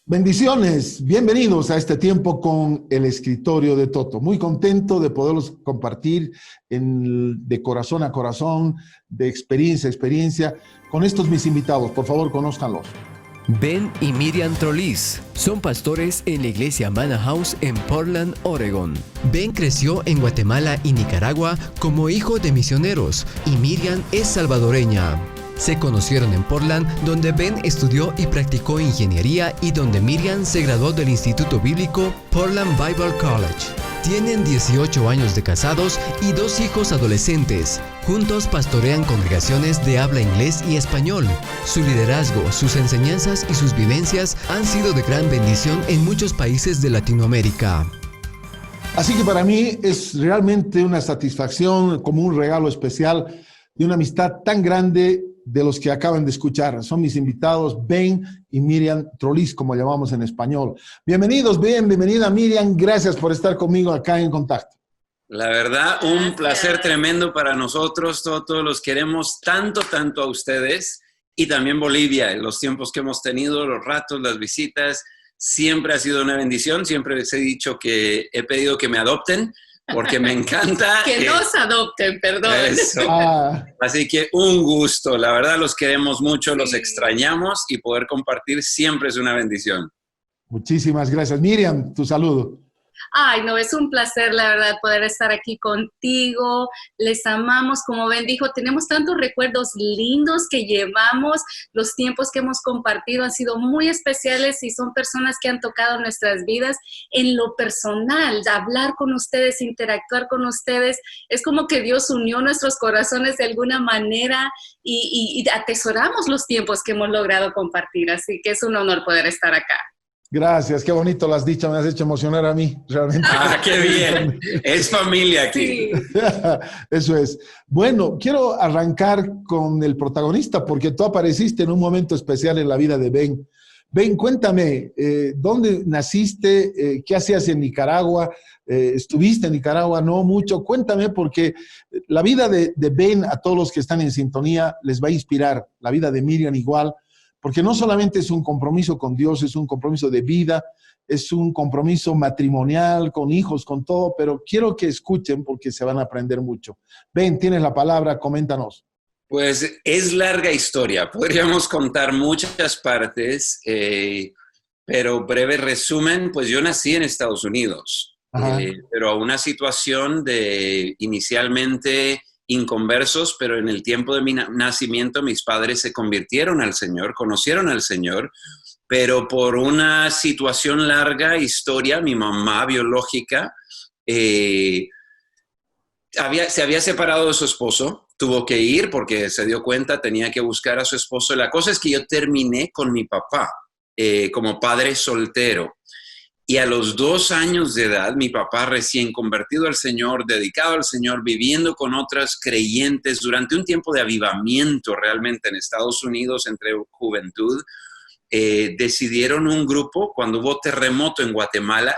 Bendiciones, bienvenidos a este tiempo con el escritorio de Toto. Muy contento de poderlos compartir de corazón a corazón, de experiencia a experiencia, con estos mis invitados. Por favor, conózcanlos. Ben y Miriam Trolís son pastores en la iglesia Manna House en Portland, Oregon. Ben creció en Guatemala y Nicaragua como hijo de misioneros y Miriam es salvadoreña. Se conocieron en Portland, donde Ben estudió y practicó ingeniería y donde Miriam se graduó del Instituto Bíblico Portland Bible College. Tienen 18 años de casados y 2 hijos adolescentes. Juntos pastorean congregaciones de habla inglés y español. Su liderazgo, sus enseñanzas y sus vivencias han sido de gran bendición en muchos países de Latinoamérica. Así que para mí es realmente una satisfacción, como un regalo especial de una amistad tan grande de los que acaban de escuchar. Son mis invitados Ben y Miriam Trolís, como llamamos en español. Bienvenidos, Ben, bienvenida Miriam. Gracias por estar conmigo acá en contacto. La verdad, un placer tremendo para nosotros. Todos los queremos tanto a ustedes y también Bolivia. En los tiempos que hemos tenido, los ratos, las visitas, siempre ha sido una bendición. Siempre les he dicho que he pedido que me adopten porque me encanta. Que nos adopten, perdón. Eso. Así que un gusto. La verdad, los queremos mucho, los extrañamos y poder compartir siempre es una bendición. Muchísimas gracias. Miriam, tu saludo. Ay, no, es un placer, la verdad, poder estar aquí contigo. Les amamos, como Ben dijo, tenemos tantos recuerdos lindos que llevamos. Los tiempos que hemos compartido han sido muy especiales y son personas que han tocado nuestras vidas en lo personal. Hablar con ustedes, interactuar con ustedes, es como que Dios unió nuestros corazones de alguna manera y atesoramos los tiempos que hemos logrado compartir. Así que es un honor poder estar acá. Gracias, qué bonito lo has dicho, me has hecho emocionar a mí, realmente. Ah, qué bien, es familia aquí. Sí. Eso es. Bueno, quiero arrancar con el protagonista, porque tú apareciste en un momento especial en la vida de Ben. Ben, cuéntame, ¿dónde naciste? ¿Qué hacías en Nicaragua? ¿Estuviste en Nicaragua? No mucho. Cuéntame, porque la vida de Ben, a todos los que están en sintonía, les va a inspirar. La vida de Miriam igual. Porque no solamente es un compromiso con Dios, es un compromiso de vida, es un compromiso matrimonial, con hijos, con todo, pero quiero que escuchen porque se van a aprender mucho. Ben, tienes la palabra, coméntanos. Pues es larga historia, podríamos contar muchas partes, pero breve resumen, pues yo nací en Estados Unidos, pero a una situación de inicialmente inconversos, pero en el tiempo de mi nacimiento mis padres se convirtieron al Señor, conocieron al Señor, pero por una situación larga, historia, mi mamá biológica se había separado de su esposo, tuvo que ir porque se dio cuenta, tenía que buscar a su esposo. La cosa es que yo terminé con mi papá como padre soltero. Y a los 2 años de edad, mi papá recién convertido al Señor, dedicado al Señor, viviendo con otras creyentes durante un tiempo de avivamiento realmente en Estados Unidos entre juventud, decidieron un grupo, cuando hubo terremoto en Guatemala,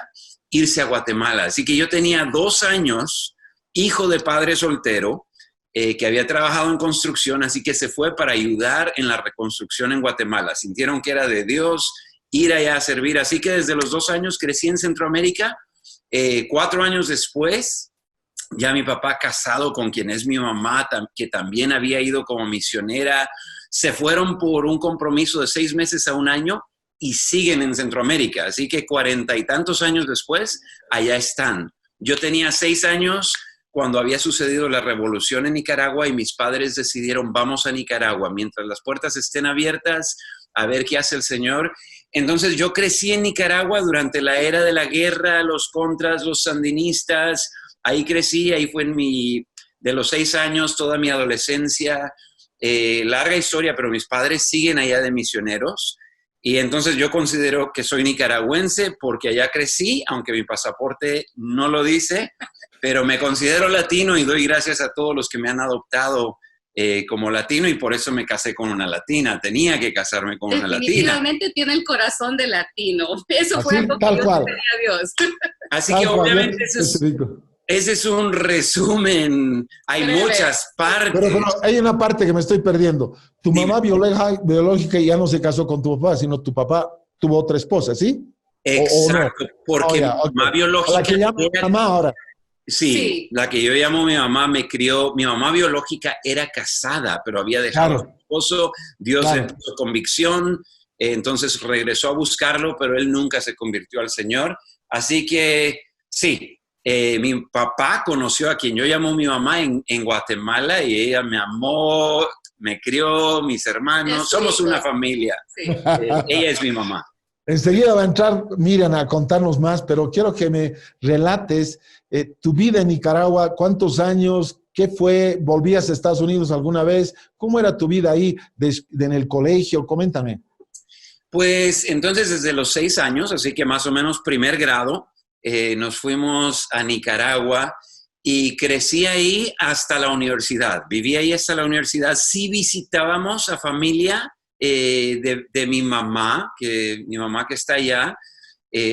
irse a Guatemala. Así que yo tenía 2 años, hijo de padre soltero, que había trabajado en construcción, así que se fue para ayudar en la reconstrucción en Guatemala. Sintieron que era de Dios ir allá a servir. Así que desde los 2 años crecí en Centroamérica. 4 años después, ya mi papá casado con quien es mi mamá, que también había ido como misionera, se fueron por un compromiso de 6 meses a 1 año y siguen en Centroamérica. Así que 40 y tantos años después, allá están. Yo tenía 6 años cuando había sucedido la revolución en Nicaragua y mis padres decidieron, vamos a Nicaragua, mientras las puertas estén abiertas, a ver qué hace el Señor. Entonces yo crecí en Nicaragua durante la era de la guerra, los contras, los sandinistas. Ahí crecí, ahí fue de los 6 años, toda mi adolescencia. Larga historia, pero mis padres siguen allá de misioneros. Y entonces yo considero que soy nicaragüense porque allá crecí, aunque mi pasaporte no lo dice, pero me considero latino y doy gracias a todos los que me han adoptado como latino y por eso me casé con una latina. Tenía que casarme con una latina. Definitivamente tiene el corazón de latino. Eso Así, fue algo que yo le pedí a Dios. Así Tal que cual, obviamente ese es un resumen. Hay muchas partes. Pero hay una parte que me estoy perdiendo. Tu mamá biológica ya no se casó con tu papá, sino tu papá tuvo otra esposa, ¿sí? Exacto, ¿O no? porque ya, mi mamá biológica... La que llama mamá ahora. Sí, la que yo llamo mi mamá me crió, mi mamá biológica era casada, pero había dejado a su esposo, Dios le puso convicción, entonces regresó a buscarlo, pero él nunca se convirtió al Señor. Así que sí, mi papá conoció a quien yo llamo mi mamá en Guatemala y ella me amó, me crió, mis hermanos, somos una familia. Sí. Ella es mi mamá. Enseguida va a entrar Miriam a contarnos más, pero quiero que me relates tu vida en Nicaragua, cuántos años, qué fue, volvías a Estados Unidos alguna vez, cómo era tu vida ahí en el colegio, coméntame. Pues entonces desde los 6 años, así que más o menos primer grado, nos fuimos a Nicaragua y crecí ahí hasta la universidad. Viví ahí hasta la universidad. Sí visitábamos a familia de mi mamá que está allá,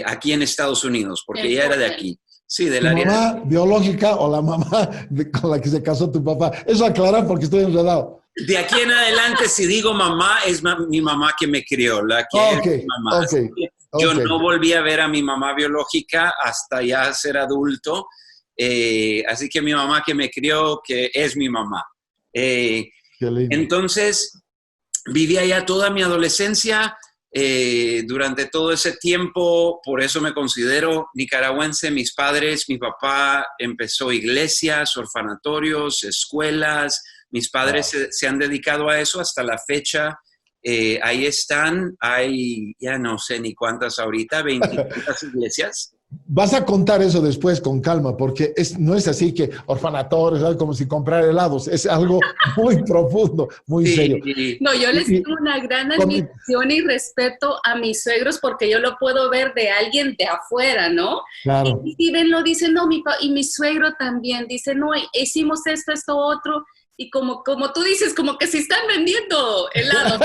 aquí en Estados Unidos, porque ella era de aquí. Sí, del área. ¿La mamá biológica o la mamá con la que se casó tu papá? Eso aclara porque estoy enredado. De aquí en adelante, si digo mamá, es mi mamá que me crió, la que es mi mamá. Yo no volví a ver a mi mamá biológica hasta ya ser adulto, así que mi mamá que me crió, que es mi mamá. Entonces, viví allá toda mi adolescencia, durante todo ese tiempo, por eso me considero nicaragüense. Mis padres, mi papá empezó iglesias, orfanatorios, escuelas. Mis padres se han dedicado a eso hasta la fecha. Ahí están, hay ya no sé ni cuántas ahorita, 20 iglesias. Vas a contar eso después con calma, porque no es así que orfanatorios, ¿sabes? Como si comprar helados, es algo muy profundo, muy serio. No, yo les tengo una gran admiración y respeto a mis suegros porque yo lo puedo ver de alguien de afuera, ¿no? Claro. Y ven, lo dicen, no, y mi suegro también dice, no, hicimos esto, otro. Y como tú dices, como que se están vendiendo helados.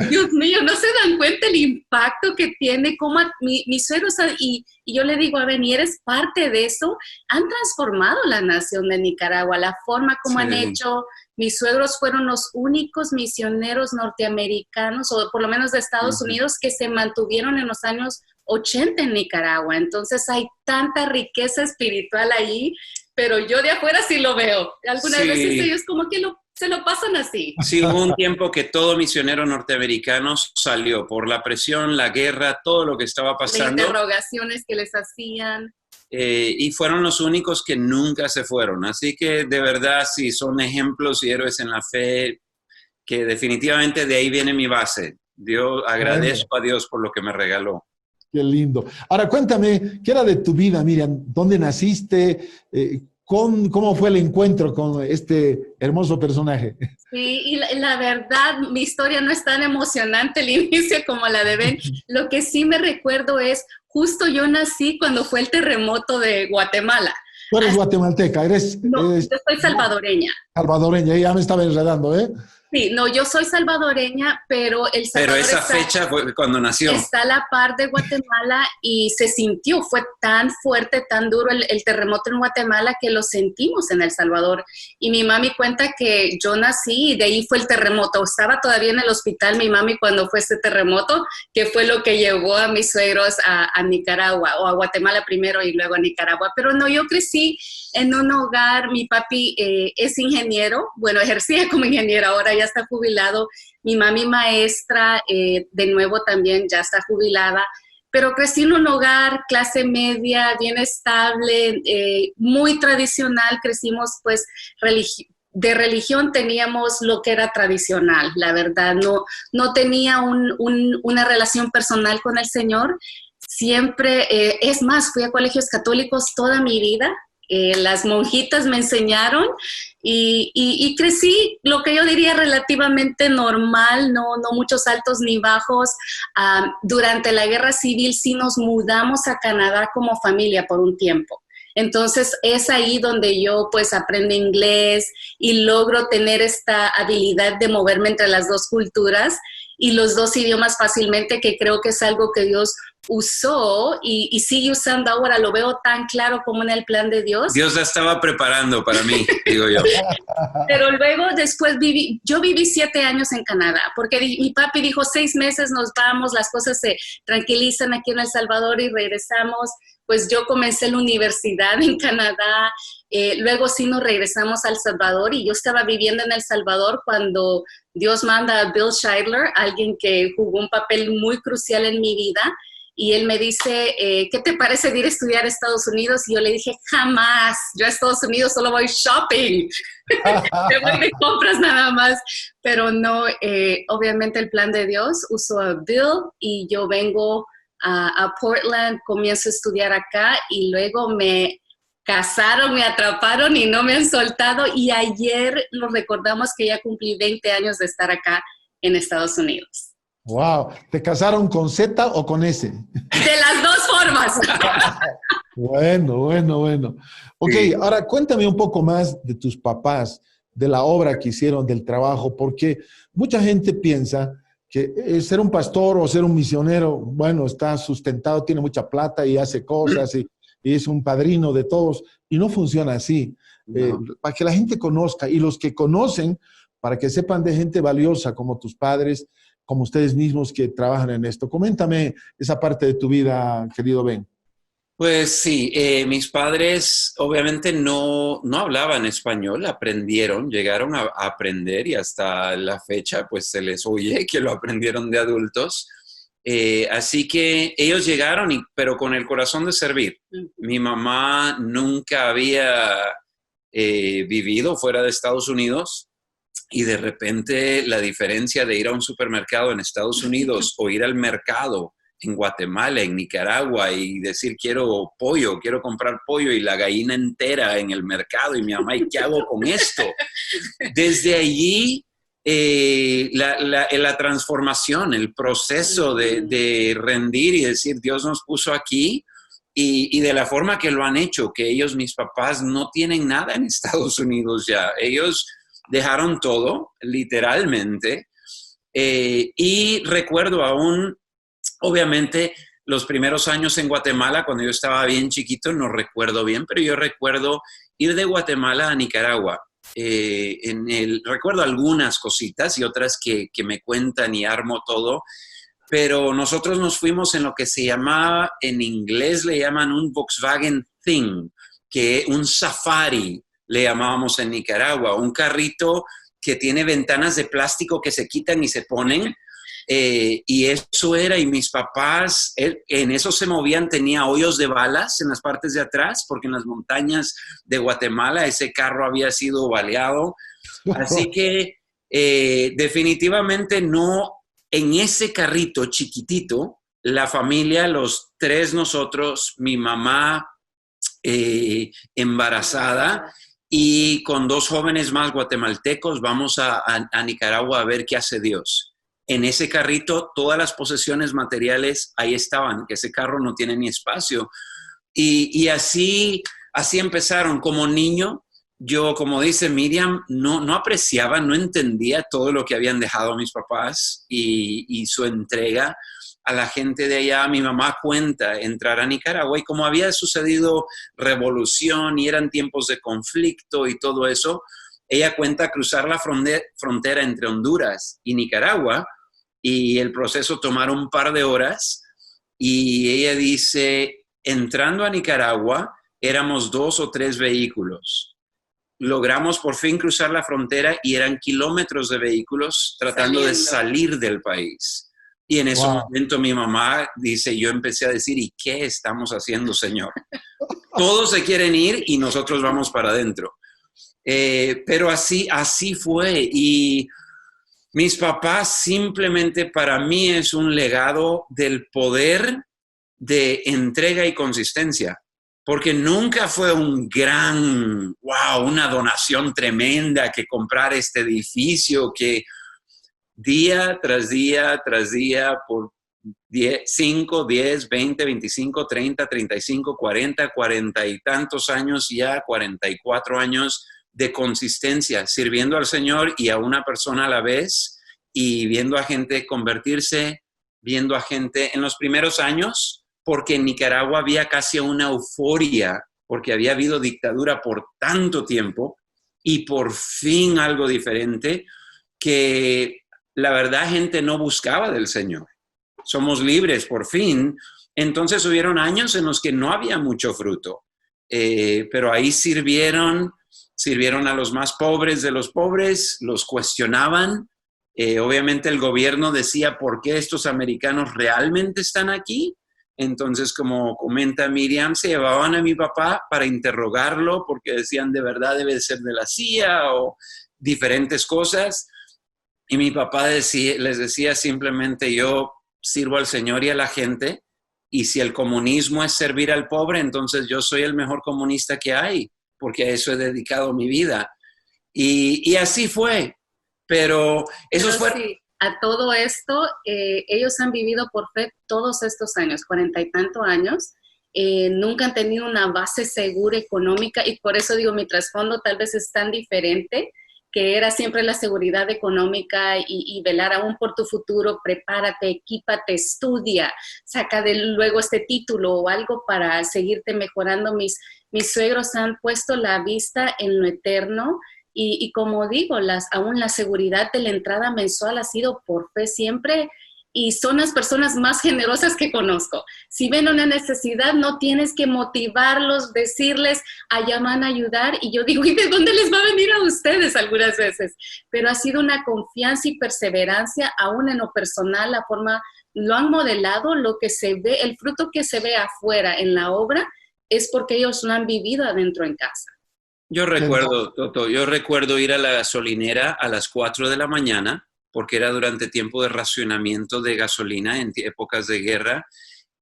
Dios mío, no se dan cuenta el impacto que tiene, como mis suegros, y yo le digo, a ver, y eres parte de eso, han transformado la nación de Nicaragua, la forma como han hecho. Mis suegros fueron los únicos misioneros norteamericanos, o por lo menos de Estados Unidos, que se mantuvieron en los años 80 en Nicaragua. Entonces hay tanta riqueza espiritual ahí, pero yo de afuera sí lo veo. Algunas veces ellos como que se lo pasan así. Sí, hubo un tiempo que todo misionero norteamericano salió por la presión, la guerra, todo lo que estaba pasando. Las interrogaciones que les hacían. Y fueron los únicos que nunca se fueron. Así que de verdad sí son ejemplos y héroes en la fe, que definitivamente de ahí viene mi base. Agradezco a Dios por lo que me regaló. Qué lindo. Ahora cuéntame, ¿qué era de tu vida, Miriam? ¿Dónde naciste? ¿Cómo fue el encuentro con este hermoso personaje? Sí, y la verdad, mi historia no es tan emocionante al inicio como la de Ben. Lo que sí me recuerdo es, justo yo nací cuando fue el terremoto de Guatemala. Tú eres guatemalteca, No, yo soy salvadoreña. Salvadoreña, ya me estaba enredando, ¿eh? Sí, no, yo soy salvadoreña, pero El Salvador esa fecha fue cuando nació. Está a la par de Guatemala y se sintió, fue tan fuerte, tan duro el terremoto en Guatemala que lo sentimos en El Salvador. Y mi mami cuenta que yo nací y de ahí fue el terremoto. Estaba todavía en el hospital mi mami cuando fue ese terremoto, que fue lo que llevó a mis suegros a Nicaragua, o a Guatemala primero y luego a Nicaragua. Pero no, yo crecí en un hogar, mi papi es ingeniero, bueno, ejercía como ingeniero, ahora ya está jubilado. Mi mami maestra, de nuevo también ya está jubilada, pero crecí en un hogar clase media, bien estable, muy tradicional. Crecimos pues de religión teníamos lo que era tradicional, la verdad, no tenía una relación personal con el Señor. Siempre, es más, fui a colegios católicos toda mi vida. Las monjitas me enseñaron y crecí lo que yo diría relativamente normal, no muchos altos ni bajos. Durante la guerra civil sí nos mudamos a Canadá como familia por un tiempo. Entonces es ahí donde yo pues aprendo inglés y logro tener esta habilidad de moverme entre las dos culturas y los dos idiomas fácilmente, que creo que es algo que Dios usó y sigue usando ahora, lo veo tan claro como en el plan de Dios. Dios la estaba preparando para mí, digo yo. Pero luego después yo viví 7 años en Canadá, porque mi papi dijo 6 meses nos vamos, las cosas se tranquilizan aquí en El Salvador y regresamos. Pues yo comencé la universidad en Canadá, luego sí nos regresamos a El Salvador y yo estaba viviendo en El Salvador cuando Dios manda a Bill Scheidler, alguien que jugó un papel muy crucial en mi vida. Y él me dice, ¿qué te parece de ir a estudiar a Estados Unidos? Y yo le dije, jamás, yo a Estados Unidos solo voy shopping, me voy de compras nada más. Pero no, obviamente el plan de Dios usó a Bill y yo vengo a Portland, comienzo a estudiar acá y luego me casaron, me atraparon y no me han soltado. Y ayer nos recordamos que ya cumplí 20 años de estar acá en Estados Unidos. Wow, ¿te casaron con Z o con S? De las dos formas. Bueno. Ok, Sí. ahora cuéntame un poco más de tus papás, de la obra que hicieron, del trabajo, porque mucha gente piensa que ser un pastor o ser un misionero, bueno, está sustentado, tiene mucha plata y hace cosas y es un padrino de todos, y no funciona así. No. Para que la gente conozca, y los que conocen, para que sepan de gente valiosa como tus padres, como ustedes mismos que trabajan en esto. Coméntame esa parte de tu vida, querido Ben. Pues sí, mis padres obviamente no hablaban español, aprendieron, llegaron a aprender y hasta la fecha pues se les oye que lo aprendieron de adultos. Así que ellos llegaron, pero con el corazón de servir. Mi mamá nunca había vivido fuera de Estados Unidos. Y de repente la diferencia de ir a un supermercado en Estados Unidos o ir al mercado en Guatemala, en Nicaragua y decir quiero pollo, quiero comprar pollo y la gallina entera en el mercado y mi mamá, ¿y qué hago con esto? Desde allí la transformación, el proceso de rendir y decir Dios nos puso aquí y de la forma que lo han hecho, que ellos, mis papás, no tienen nada en Estados Unidos ya. Ellos dejaron todo, literalmente, y recuerdo aún, obviamente, los primeros años en Guatemala, cuando yo estaba bien chiquito, no recuerdo bien, pero yo recuerdo ir de Guatemala a Nicaragua. Recuerdo algunas cositas y otras que me cuentan y armo todo, pero nosotros nos fuimos en lo que se llamaba, en inglés le llaman un Volkswagen Thing, que un safari, le llamábamos en Nicaragua, un carrito que tiene ventanas de plástico que se quitan y se ponen, y eso era, y mis papás, en eso se movían, tenía hoyos de balas en las partes de atrás, porque en las montañas de Guatemala ese carro había sido baleado, así que definitivamente no, en ese carrito chiquitito, la familia, los tres nosotros, mi mamá embarazada, y con 2 jóvenes más guatemaltecos vamos a Nicaragua a ver qué hace Dios. En ese carrito todas las posesiones materiales ahí estaban, que ese carro no tiene ni espacio. Y así empezaron. Como niño, yo, como dice Miriam, no apreciaba, no entendía todo lo que habían dejado mis papás y su entrega a la gente de allá. Mi mamá cuenta entrar a Nicaragua y como había sucedido revolución y eran tiempos de conflicto y todo eso, ella cuenta cruzar la frontera entre Honduras y Nicaragua y el proceso tomar un par de horas y ella dice, entrando a Nicaragua éramos 2 o 3 vehículos. Logramos por fin cruzar la frontera y eran kilómetros de vehículos tratando de salir del país. Y en ese momento mi mamá dice, yo empecé a decir, ¿y qué estamos haciendo, Señor? Todos se quieren ir y nosotros vamos para adentro. Pero así fue. Y mis papás simplemente para mí es un legado del poder de entrega y consistencia. Porque nunca fue un gran, una donación tremenda que comprar este edificio que día tras día, por 5, 10, 20, 25, 30, 35, 40, 40 y tantos años ya, 44 años de consistencia, sirviendo al Señor y a una persona a la vez y viendo a gente convertirse viendo a gente en los primeros años, porque en Nicaragua había casi una euforia, porque había habido dictadura por tanto tiempo y por fin algo diferente, que la verdad gente no buscaba del Señor. Somos libres por fin. Entonces hubieron años en los que no había mucho fruto, pero ahí sirvieron a los más pobres de los pobres, los cuestionaban. Obviamente el gobierno decía, ¿por qué estos americanos realmente están aquí? Entonces, como comenta Miriam, se llevaban a mi papá para interrogarlo porque decían, ¿de verdad debe ser de la CIA? O diferentes cosas. Y mi papá les decía simplemente, yo sirvo al Señor y a la gente, y si el comunismo es servir al pobre, entonces yo soy el mejor comunista que hay, porque a eso he dedicado mi vida. Y así fue. Pero eso fue... Sí, a todo esto, ellos han vivido por fe todos estos años, 40 y tantos años. Nunca han tenido una base segura económica, y por eso digo, mi trasfondo tal vez es tan diferente, que era siempre la seguridad económica y velar aún por tu futuro. Prepárate, equípate, estudia, saca luego este título o algo para seguirte mejorando. Mis suegros han puesto la vista en lo eterno. Y como digo, aún la seguridad de la entrada mensual ha sido por fe siempre, y son las personas más generosas que conozco. Si ven una necesidad, no tienes que motivarlos, decirles, allá van a ayudar. Y yo digo, ¿y de dónde les va a venir a ustedes algunas veces? Pero ha sido una confianza y perseverancia, aún en lo personal, la forma, lo han modelado, lo que se ve, el fruto que se ve afuera en la obra, es porque ellos lo han vivido adentro en casa. Yo recuerdo ir a la gasolinera a las 4 de la mañana, porque era durante tiempo de racionamiento de gasolina en épocas de guerra,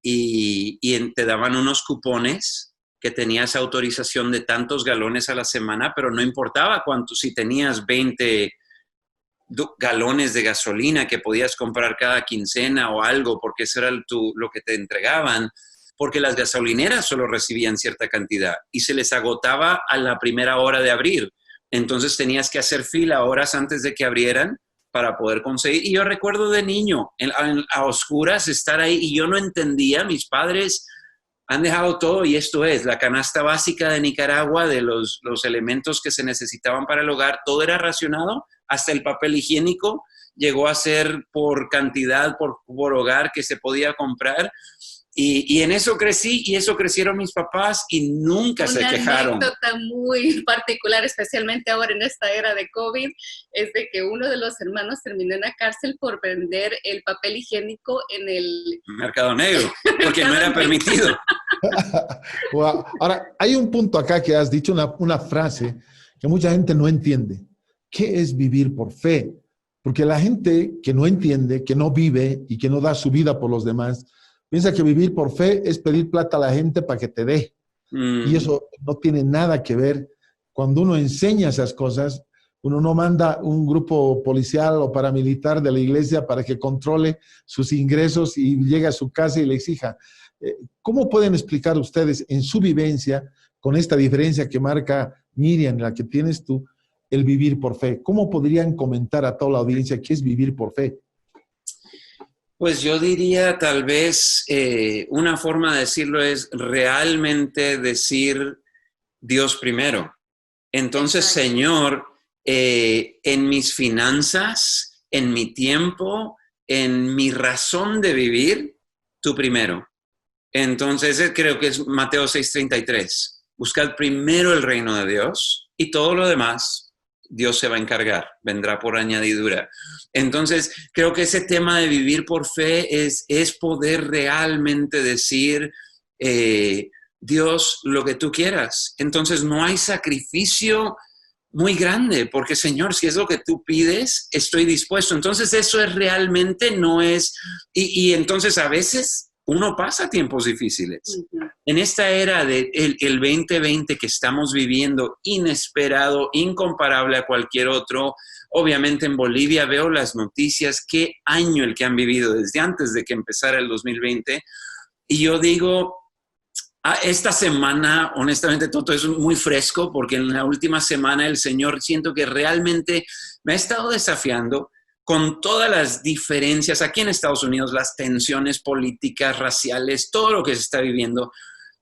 y te daban unos cupones que tenías autorización de tantos galones a la semana, pero no importaba cuánto, si tenías 20 galones de gasolina que podías comprar cada quincena o algo, porque eso era lo que te entregaban, porque las gasolineras solo recibían cierta cantidad y se les agotaba a la primera hora de abrir. Entonces tenías que hacer fila horas antes de que abrieran para poder conseguir. Y yo recuerdo de niño, a oscuras, estar ahí, y yo no entendía. Mis padres han dejado todo, y esto es la canasta básica de Nicaragua, de los elementos que se necesitaban para el hogar. Todo era racionado, hasta el papel higiénico llegó a ser por cantidad, por hogar que se podía comprar. Y en eso crecí, y eso crecieron mis papás, y nunca se quejaron. Una anécdota muy particular, especialmente ahora en esta era de COVID, es de que uno de los hermanos terminó en la cárcel por vender el papel higiénico en el mercado negro, porque no era permitido. Wow. Ahora, hay un punto acá que has dicho, una frase que mucha gente no entiende. ¿Qué es vivir por fe? Porque la gente que no entiende, que no vive y que no da su vida por los demás, piensa que vivir por fe es pedir plata a la gente para que te dé. Y eso no tiene nada que ver. Cuando uno enseña esas cosas, uno no manda un grupo policial o paramilitar de la iglesia para que controle sus ingresos y llegue a su casa y le exija. ¿Cómo pueden explicar ustedes en su vivencia, con esta diferencia que marca Miriam, la que tienes tú, el vivir por fe? ¿Cómo podrían comentar a toda la audiencia qué es vivir por fe? Pues yo diría tal vez una forma de decirlo es realmente decir Dios primero. Entonces, Señor, en mis finanzas, en mi tiempo, en mi razón de vivir, tú primero. Entonces, creo que es Mateo 6:33. Buscad primero el reino de Dios, y todo lo demás Dios se va a encargar, vendrá por añadidura. Entonces, creo que ese tema de vivir por fe es poder realmente decir, Dios, lo que tú quieras. Entonces, no hay sacrificio muy grande, porque Señor, si es lo que tú pides, estoy dispuesto. Entonces, eso es realmente, no es... Y entonces, a veces, uno pasa tiempos difíciles. En esta era del 2020 que estamos viviendo, inesperado, incomparable a cualquier otro. Obviamente en Bolivia veo las noticias, qué año el que han vivido desde antes de que empezara el 2020. Y yo digo, esta semana, honestamente, todo es muy fresco, porque en la última semana el Señor siento que realmente me ha estado desafiando con todas las diferencias aquí en Estados Unidos, las tensiones políticas, raciales, todo lo que se está viviendo.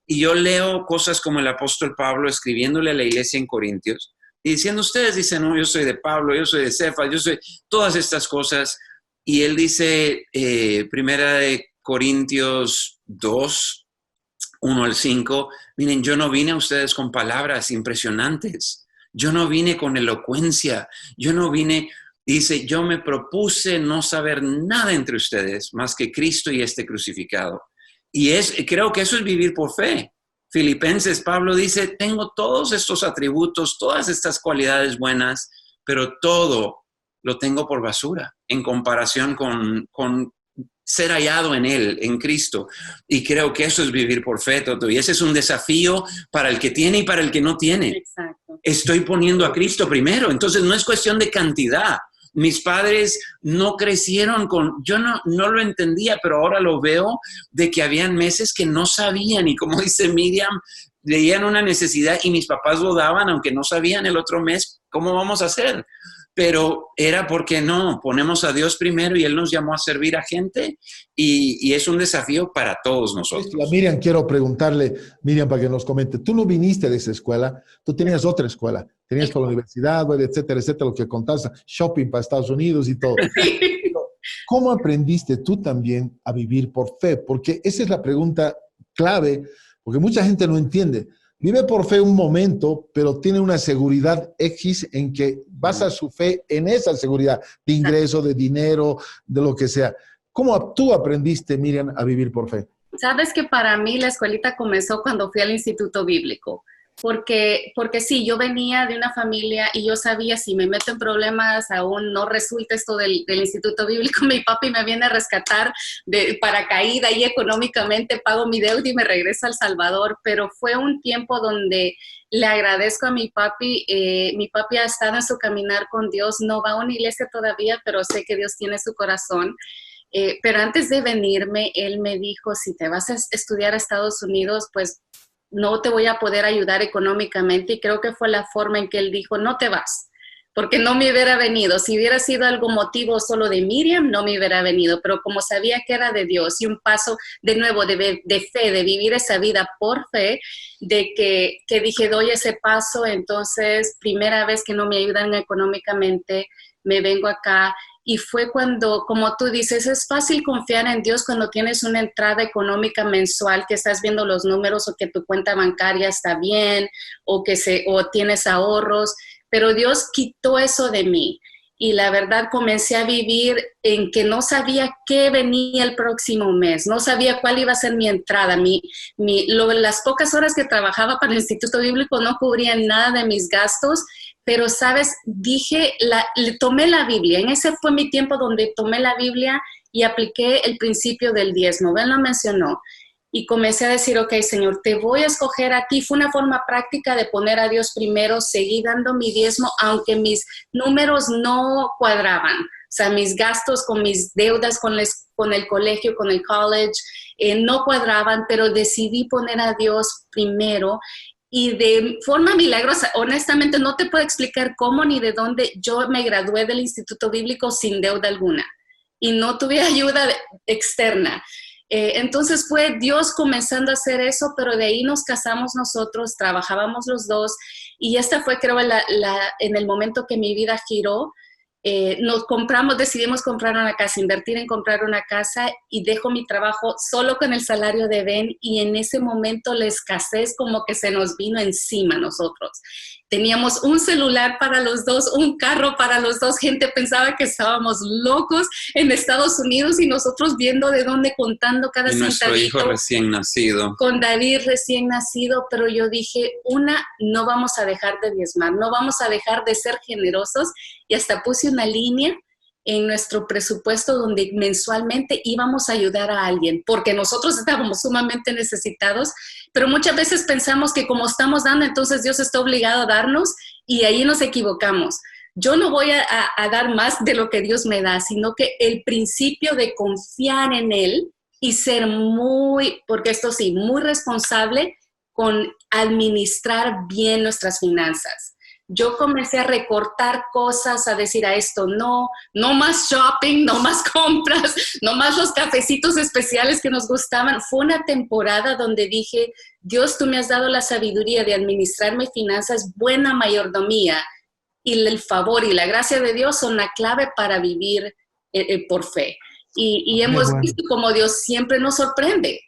Y yo leo cosas como el apóstol Pablo escribiéndole a la iglesia en Corintios y diciendo, ustedes dicen, no, yo soy de Pablo, yo soy de Cefas, yo soy todas estas cosas. Y él dice, primera de Corintios 2, 1 al 5, miren, yo no vine a ustedes con palabras impresionantes, yo no vine con elocuencia, yo no vine, dice, yo me propuse no saber nada entre ustedes más que Cristo y este crucificado. Y creo que eso es vivir por fe. Filipenses, Pablo dice, tengo todos estos atributos, todas estas cualidades buenas, pero todo lo tengo por basura en comparación con ser hallado en Él, en Cristo. Y creo que eso es vivir por fe, Toto. Y ese es un desafío para el que tiene y para el que no tiene. Exacto. Estoy poniendo a Cristo primero. Entonces no es cuestión de cantidad. Mis padres no crecieron yo no lo entendía, pero ahora lo veo de que habían meses que no sabían y como dice Miriam, leían una necesidad y mis papás lo daban aunque no sabían el otro mes cómo vamos a hacer. Pero era porque no, ponemos a Dios primero y Él nos llamó a servir a gente y es un desafío para todos nosotros. A Miriam quiero preguntarle, Miriam, para que nos comente, tú no viniste de esa escuela, tú tenías otra escuela, tenías por la universidad, etcétera, etcétera, lo que contaste, shopping para Estados Unidos y todo. ¿Cómo aprendiste tú también a vivir por fe? Porque esa es la pregunta clave, porque mucha gente no entiende. Vive por fe un momento, pero tiene una seguridad X en que basa su fe en esa seguridad de ingreso, de dinero, de lo que sea. ¿Cómo tú aprendiste, Miriam, a vivir por fe? Sabes que para mí la escuelita comenzó cuando fui al Instituto Bíblico. Porque sí, yo venía de una familia y yo sabía si me meto en problemas, aún no resulta esto del Instituto Bíblico, mi papi me viene a rescatar de paracaídas y económicamente pago mi deuda y me regreso a El Salvador, pero fue un tiempo donde le agradezco a mi papi ha estado en su caminar con Dios, no va a una iglesia todavía, pero sé que Dios tiene su corazón. Pero antes de venirme, él me dijo, si te vas a estudiar a Estados Unidos, pues no te voy a poder ayudar económicamente, y creo que fue la forma en que él dijo, no te vas, porque no me hubiera venido. Si hubiera sido algo motivo solo de Miriam, no me hubiera venido, pero como sabía que era de Dios y un paso de nuevo de fe, de vivir esa vida por fe, de que dije, doy ese paso, entonces primera vez que no me ayudan económicamente, me vengo acá. Y fue cuando, como tú dices, es fácil confiar en Dios cuando tienes una entrada económica mensual, que estás viendo los números o que tu cuenta bancaria está bien o tienes ahorros, pero Dios quitó eso de mí. Y la verdad comencé a vivir en que no sabía qué venía el próximo mes, no sabía cuál iba a ser mi entrada. Las pocas horas que trabajaba para el Instituto Bíblico no cubrían nada de mis gastos, pero, ¿sabes? Tomé la Biblia. En ese fue mi tiempo donde tomé la Biblia y apliqué el principio del diezmo. Ben lo mencionó. Y comencé a decir, ok, Señor, te voy a escoger a ti. Fue una forma práctica de poner a Dios primero. Seguí dando mi diezmo, aunque mis números no cuadraban. O sea, mis gastos con mis deudas con el colegio, con el college, no cuadraban, pero decidí poner a Dios primero. Y de forma milagrosa, honestamente no te puedo explicar cómo ni de dónde, yo me gradué del Instituto Bíblico sin deuda alguna y no tuve ayuda externa. Entonces fue Dios comenzando a hacer eso, pero de ahí nos casamos nosotros, trabajábamos los dos y esta fue, creo, en el momento que mi vida giró. Decidimos comprar una casa, invertir en comprar una casa y dejo mi trabajo solo con el salario de Ben, y en ese momento la escasez como que se nos vino encima a nosotros. Teníamos un celular para los dos, un carro para los dos. Gente pensaba que estábamos locos en Estados Unidos y nosotros viendo de dónde, contando cada centavito. Nuestro hijo recién nacido. Con David recién nacido, pero yo dije, no vamos a dejar de diezmar, no vamos a dejar de ser generosos, y hasta puse una línea en nuestro presupuesto donde mensualmente íbamos a ayudar a alguien, porque nosotros estábamos sumamente necesitados, pero muchas veces pensamos que como estamos dando, entonces Dios está obligado a darnos, y ahí nos equivocamos. Yo no voy a dar más de lo que Dios me da, sino que el principio de confiar en Él y ser porque esto sí, muy responsable con administrar bien nuestras finanzas. yo comencé a recortar cosas, a decir a esto no más shopping, no más compras, no más los cafecitos especiales que nos gustaban. Fue una temporada donde dije, Dios, tú me has dado la sabiduría de administrar mis finanzas, buena mayordomía, y el favor y la gracia de Dios son la clave para vivir por fe. Y hemos visto cómo Dios siempre nos sorprende.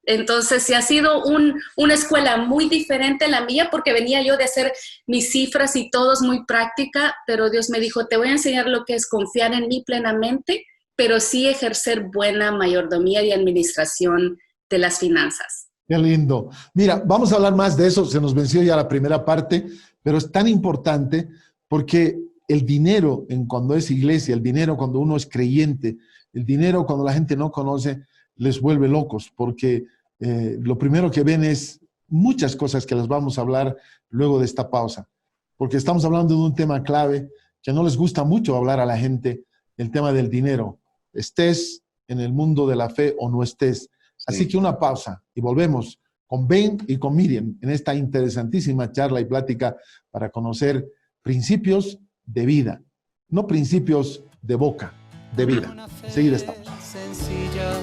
Entonces, sí ha sido una escuela muy diferente la mía, porque venía yo de hacer mis cifras y todo es muy práctica, pero Dios me dijo, te voy a enseñar lo que es confiar en mí plenamente, pero sí ejercer buena mayordomía y administración de las finanzas. Qué lindo. Mira, vamos a hablar más de eso, se nos venció ya la primera parte, pero es tan importante porque el dinero cuando es iglesia, el dinero cuando uno es creyente, el dinero cuando la gente no conoce, les vuelve locos, porque lo primero que ven es muchas cosas que las vamos a hablar luego de esta pausa, porque estamos hablando de un tema clave que no les gusta mucho hablar a la gente, el tema del dinero, estés en el mundo de la fe o no estés. Así que una pausa y volvemos con Ben y con Miriam en esta interesantísima charla y plática para conocer principios de vida, no principios de boca, de vida. Enseguida estamos. Sencilla,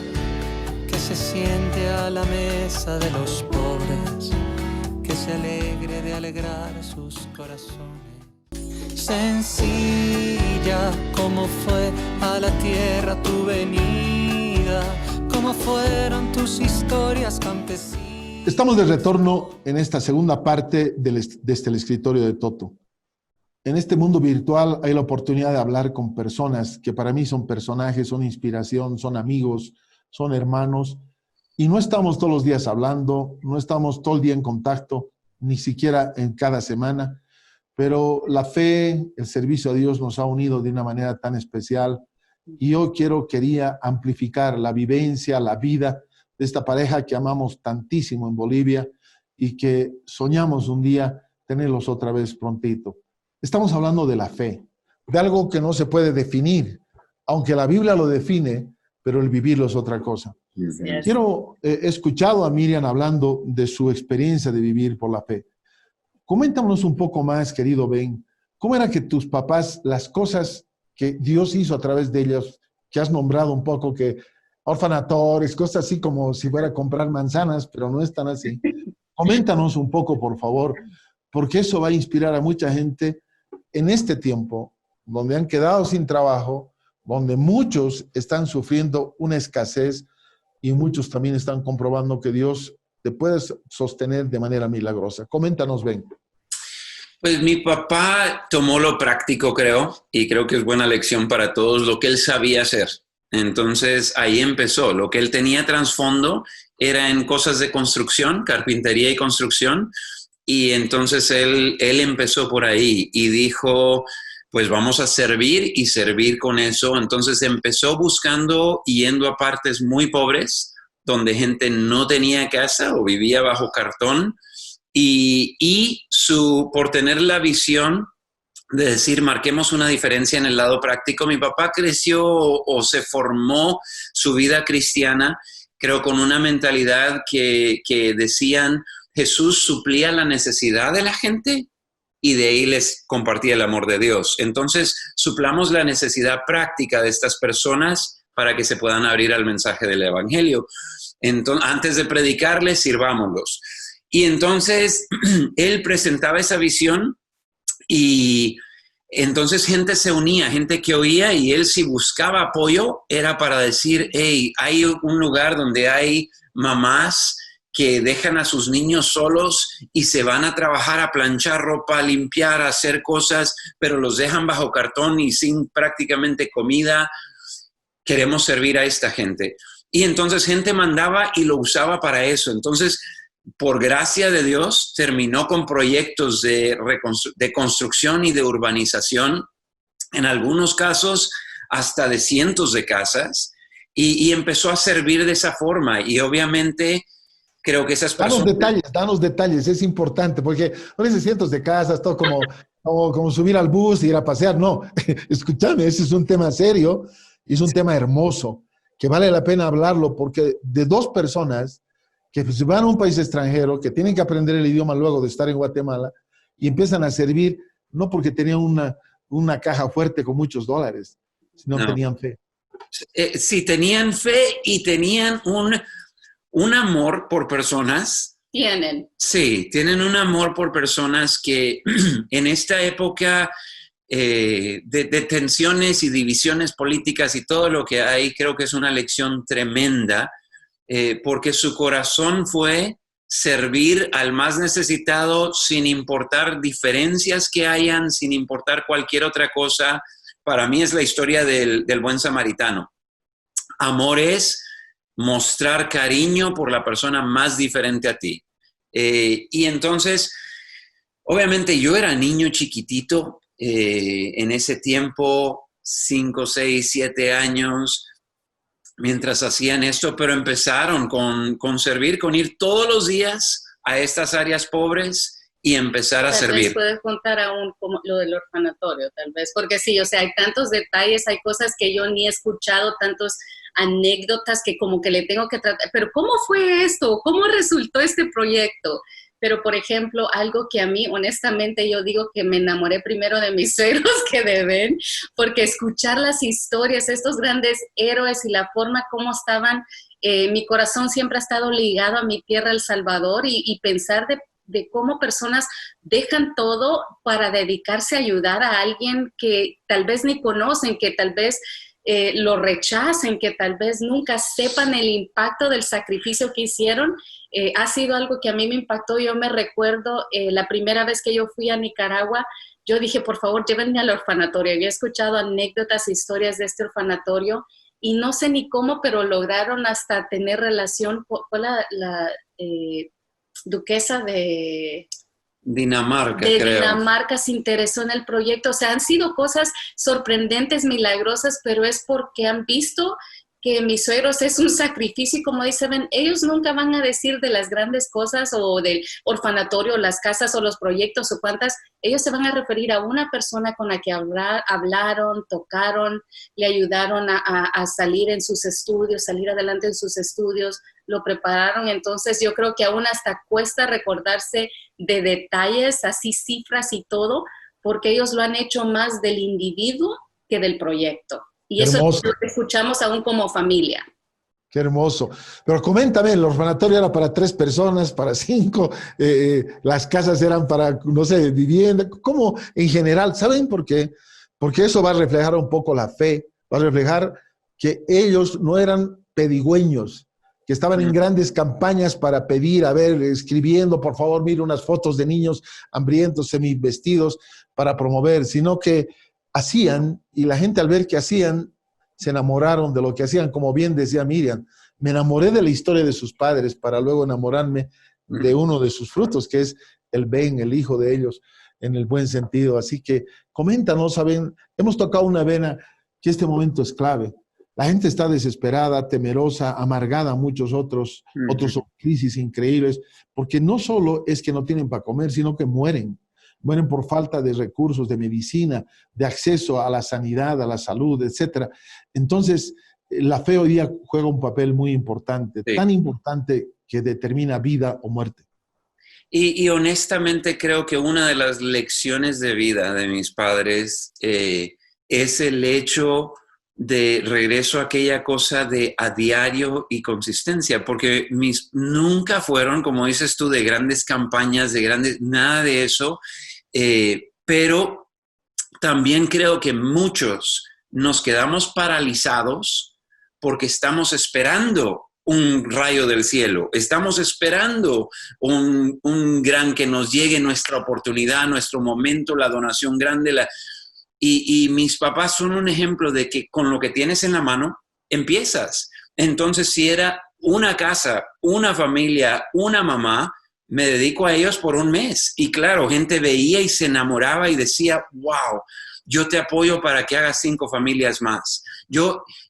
que se siente a la mesa de los pobres, que se alegre de alegrar sus corazones. Sencilla, como fue a la tierra tu venida, como fueron tus historias campesinas. Estamos de retorno en esta segunda parte desde el escritorio de Toto. En este mundo virtual hay la oportunidad de hablar con personas que para mí son personajes, son inspiración, son amigos, son hermanos. Y no estamos todos los días hablando, no estamos todo el día en contacto, ni siquiera en cada semana. Pero la fe, el servicio a Dios nos ha unido de una manera tan especial. Y yo quería amplificar la vivencia, la vida de esta pareja que amamos tantísimo en Bolivia y que soñamos un día tenerlos otra vez prontito. Estamos hablando de la fe, de algo que no se puede definir, aunque la Biblia lo define, pero el vivirlo es otra cosa. Yes. He escuchado a Miriam hablando de su experiencia de vivir por la fe. Coméntanos un poco más, querido Ben, ¿cómo era que tus papás, las cosas que Dios hizo a través de ellos, que has nombrado un poco, que orfanatorios, cosas así como si fuera a comprar manzanas, pero no es tan así? Coméntanos un poco, por favor, porque eso va a inspirar a mucha gente en este tiempo, donde han quedado sin trabajo, donde muchos están sufriendo una escasez y muchos también están comprobando que Dios te puede sostener de manera milagrosa. Coméntanos, Ben. Pues mi papá tomó lo práctico, creo, y creo que es buena lección para todos, lo que él sabía hacer. Entonces, ahí empezó. Lo que él tenía trasfondo era en cosas de construcción, carpintería y construcción, y entonces él empezó por ahí y dijo, pues vamos a servir y servir con eso. Entonces empezó buscando y yendo a partes muy pobres, donde gente no tenía casa o vivía bajo cartón, y por tener la visión de decir, marquemos una diferencia en el lado práctico. Mi papá creció o se formó su vida cristiana, creo, con una mentalidad que decían, Jesús suplía la necesidad de la gente y de ahí les compartía el amor de Dios. Entonces, suplamos la necesidad práctica de estas personas para que se puedan abrir al mensaje del Evangelio. Entonces, antes de predicarles, sirvámoslos. Y entonces, él presentaba esa visión y entonces gente se unía, gente que oía, y él, si buscaba apoyo, era para decir, hey, hay un lugar donde hay mamás que dejan a sus niños solos y se van a trabajar, a planchar ropa, a limpiar, a hacer cosas, pero los dejan bajo cartón y sin prácticamente comida. Queremos servir a esta gente. Y entonces gente mandaba y lo usaba para eso. Entonces, por gracia de Dios, terminó con proyectos de construcción y de urbanización, en algunos casos hasta de cientos de casas, y empezó a servir de esa forma. Y obviamente creo que esas personas... Danos detalles, es importante, porque no dice cientos de casas, todo como subir al bus y ir a pasear. No, escúchame, ese es un tema serio y es un tema hermoso, que vale la pena hablarlo, porque de dos personas que se van a un país extranjero, que tienen que aprender el idioma luego de estar en Guatemala, y empiezan a servir, no porque tenían una caja fuerte con muchos dólares, sino No. tenían fe. Sí, tenían fe y tenían un amor por personas. Tienen. Sí, tienen un amor por personas que en esta época de tensiones y divisiones políticas y todo lo que hay, creo que es una lección tremenda, porque su corazón fue servir al más necesitado sin importar diferencias que hayan, sin importar cualquier otra cosa. Para mí es la historia del buen samaritano. Amor es mostrar cariño por la persona más diferente a ti. Y entonces, obviamente yo era niño chiquitito en ese tiempo, 5, 6, 7 años, mientras hacían esto, pero empezaron con servir, con ir todos los días a estas áreas pobres y empezar a servir. Tal vez puedes contar aún como lo del orfanatorio, tal vez, porque sí, o sea, hay tantos detalles, hay cosas que yo ni he escuchado, tantos anécdotas que como que le tengo que tratar, pero ¿cómo fue esto? ¿Cómo resultó este proyecto? Pero, por ejemplo, algo que a mí, honestamente, yo digo que me enamoré primero de mis suegros que de Ben, porque escuchar las historias, estos grandes héroes y la forma como estaban, mi corazón siempre ha estado ligado a mi tierra, El Salvador, y pensar de cómo personas dejan todo para dedicarse a ayudar a alguien que tal vez ni conocen, que tal vez lo rechacen, que tal vez nunca sepan el impacto del sacrificio que hicieron, ha sido algo que a mí me impactó. Yo me recuerdo la primera vez que yo fui a Nicaragua, yo dije, por favor, llévenme al orfanatorio. Había escuchado anécdotas, historias de este orfanatorio, y no sé ni cómo, pero lograron hasta tener relación con la duquesa de Dinamarca, creo. Dinamarca se interesó en el proyecto. O sea, han sido cosas sorprendentes, milagrosas, pero es porque han visto que mis suegros es un sacrificio, y como dice Ben, ellos nunca van a decir de las grandes cosas o del orfanatorio, las casas o los proyectos o cuántas, ellos se van a referir a una persona con la que hablaron, tocaron, le ayudaron a salir en sus estudios, salir adelante en sus estudios, lo prepararon. Entonces yo creo que aún hasta cuesta recordarse de detalles, así cifras y todo, porque ellos lo han hecho más del individuo que del proyecto. Y eso es lo que escuchamos aún como familia. Qué hermoso. Pero coméntame, el orfanatorio era para 3 personas, para 5, las casas eran para, no sé, vivienda. ¿Cómo en general? ¿Saben por qué? Porque eso va a reflejar un poco la fe, va a reflejar que ellos no eran pedigüeños, que estaban en grandes campañas para pedir, a ver, escribiendo, por favor, mire unas fotos de niños hambrientos, semivestidos, para promover, sino que hacían, y la gente al ver que hacían, se enamoraron de lo que hacían. Como bien decía Miriam, me enamoré de la historia de sus padres para luego enamorarme de uno de sus frutos, que es el Ben, el hijo de ellos, en el buen sentido. Así que coméntanos, saben, hemos tocado una vena que este momento es clave. La gente está desesperada, temerosa, amargada, muchos otros son crisis increíbles, porque no solo es que no tienen para comer, sino que mueren por falta de recursos, de medicina, de acceso a la sanidad, a la salud, etc. Entonces, la fe hoy día juega un papel muy importante, sí, tan importante que determina vida o muerte. Y honestamente creo que una de las lecciones de vida de mis padres es el hecho de regreso a aquella cosa de a diario y consistencia, porque nunca fueron, como dices tú, de grandes campañas, nada de eso, pero también creo que muchos nos quedamos paralizados porque estamos esperando un rayo del cielo, estamos esperando un gran que nos llegue nuestra oportunidad, nuestro momento, la donación grande, y mis papás son un ejemplo de que con lo que tienes en la mano, empiezas. Entonces, si era una casa, una familia, una mamá, me dedico a ellos por un mes. Y claro, gente veía y se enamoraba y decía, wow, yo te apoyo para que hagas 5 familias más.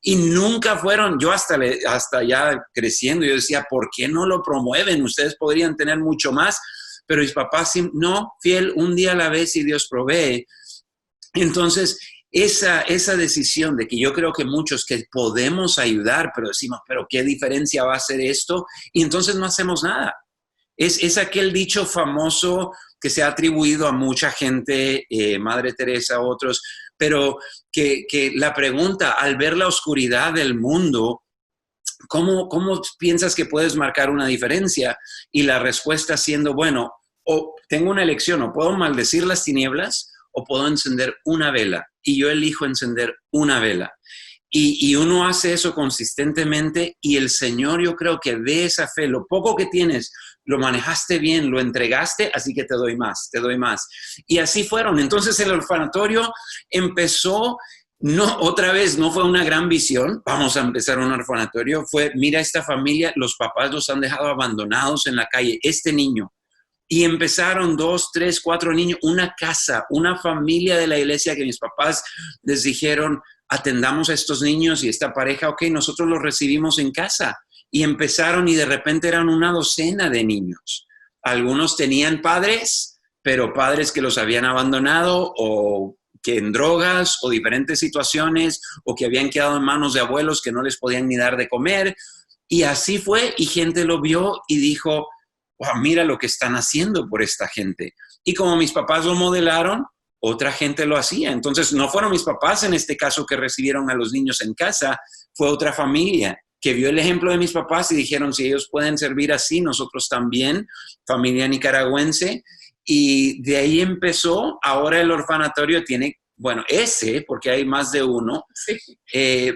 Y nunca fueron, yo hasta ya creciendo, yo decía, ¿por qué no lo promueven? Ustedes podrían tener mucho más. Pero mis papás, no, fiel, un día a la vez y Dios provee. Entonces, esa decisión de que yo creo que muchos que podemos ayudar, pero decimos, pero ¿qué diferencia va a hacer esto? Y entonces no hacemos nada. Es aquel dicho famoso que se ha atribuido a mucha gente, Madre Teresa, otros, pero que la pregunta, al ver la oscuridad del mundo, ¿cómo piensas que puedes marcar una diferencia? Y la respuesta siendo, bueno, o tengo una elección, o puedo maldecir las tinieblas o puedo encender una vela. Y yo elijo encender una vela. Y uno hace eso consistentemente y el Señor, yo creo que ve esa fe, lo poco que tienes, lo manejaste bien, lo entregaste, así que te doy más, te doy más. Y así fueron. Entonces el orfanatorio empezó, otra vez, no fue una gran visión, vamos a empezar un orfanatorio, fue, mira esta familia, los papás los han dejado abandonados en la calle, este niño. Y empezaron 2, 3, 4 niños, una casa, una familia de la iglesia que mis papás les dijeron, atendamos a estos niños y esta pareja, ok, nosotros los recibimos en casa. Y empezaron y de repente eran una docena de niños. Algunos tenían padres, pero padres que los habían abandonado o que en drogas o diferentes situaciones o que habían quedado en manos de abuelos que no les podían ni dar de comer. Y así fue y gente lo vio y dijo, wow, mira lo que están haciendo por esta gente. Y como mis papás lo modelaron, otra gente lo hacía. Entonces, no fueron mis papás en este caso que recibieron a los niños en casa, fue otra familia que vio el ejemplo de mis papás y dijeron, si ellos pueden servir así, nosotros también, familia nicaragüense. Y de ahí empezó, ahora el orfanatorio tiene, bueno, porque hay más de uno, sí.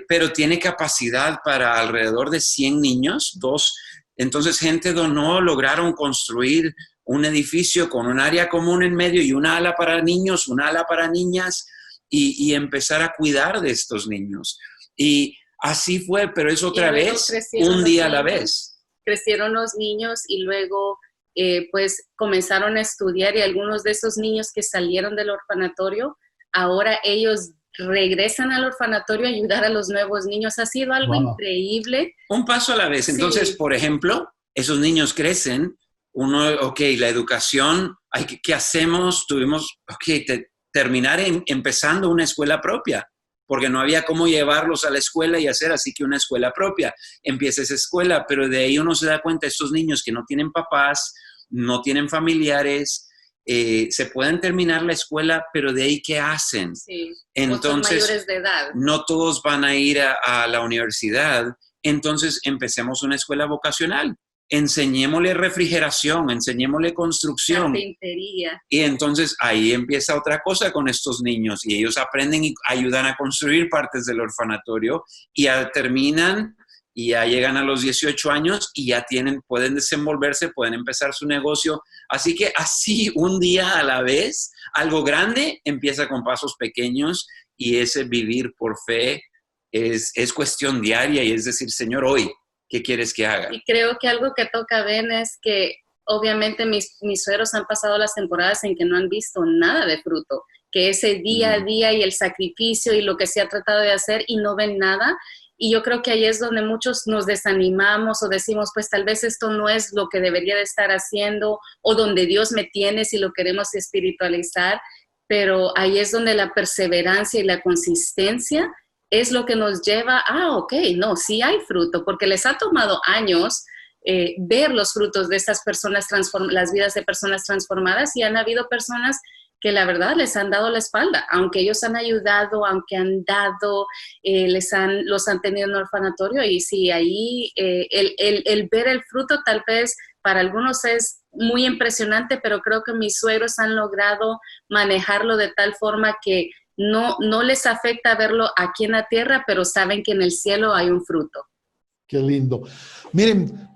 Pero tiene capacidad para alrededor de 100 niños, 2. Entonces, gente donó, lograron construir un edificio con un área común en medio y una ala para niños, una ala para niñas y empezar a cuidar de estos niños. Y así fue, pero es otra vez, un día a la vez. Crecieron los niños y luego pues comenzaron a estudiar y algunos de esos niños que salieron del orfanatorio, ahora ellos regresan al orfanatorio a ayudar a los nuevos niños. Ha sido algo increíble. Un paso a la vez. Entonces, sí. Por ejemplo, esos niños crecen. La educación, ¿qué hacemos? Tuvimos, terminar empezando una escuela propia, porque no había cómo llevarlos a la escuela y hacer, así que una escuela propia. Empieza esa escuela, pero de ahí uno se da cuenta, estos niños que no tienen papás, no tienen familiares, se pueden terminar la escuela, pero de ahí, ¿qué hacen? Sí, entonces, son mayores de edad. No todos van a ir a la universidad, entonces empecemos una escuela vocacional. Enseñémosle refrigeración, enseñémosle construcción. Carpintería. Y entonces ahí empieza otra cosa con estos niños y ellos aprenden y ayudan a construir partes del orfanatorio y ya terminan y ya llegan a los 18 años y ya pueden desenvolverse, pueden empezar su negocio. Así que así un día a la vez, algo grande empieza con pasos pequeños y ese vivir por fe es cuestión diaria y es decir, Señor, hoy, ¿qué quieres que haga? Y creo que algo que toca Ben es que obviamente mis suegros han pasado las temporadas en que no han visto nada de fruto, que ese día a día y el sacrificio y lo que se ha tratado de hacer y no ven nada. Y yo creo que ahí es donde muchos nos desanimamos o decimos, pues tal vez esto no es lo que debería de estar haciendo o donde Dios me tiene si lo queremos espiritualizar, pero ahí es donde la perseverancia y la consistencia es lo que nos lleva sí hay fruto, porque les ha tomado años ver los frutos de estas personas, las vidas de personas transformadas y han habido personas que la verdad les han dado la espalda, aunque ellos han ayudado, aunque han dado, los han tenido en el orfanatorio y sí, ahí el ver el fruto tal vez para algunos es muy impresionante, pero creo que mis suegros han logrado manejarlo de tal forma que no les afecta verlo aquí en la tierra, pero saben que en el cielo hay un fruto. Qué lindo. Miren,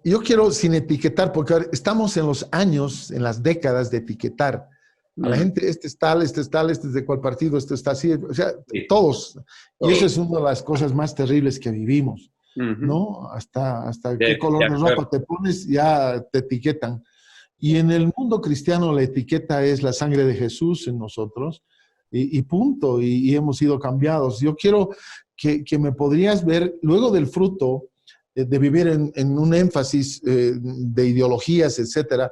yo quiero sin etiquetar, porque estamos en los años, en las décadas de etiquetar. A la gente, este es tal, este es de cuál partido, este está así, o sea, sí. Todos. Y eso es una de las cosas más terribles que vivimos, ¿no? Hasta qué color de ropa te pones, ya te etiquetan. Y en el mundo cristiano la etiqueta es la sangre de Jesús en nosotros, y punto, y hemos sido cambiados. Yo quiero que me podrías ver, luego del fruto, de vivir en un énfasis de ideologías, etcétera,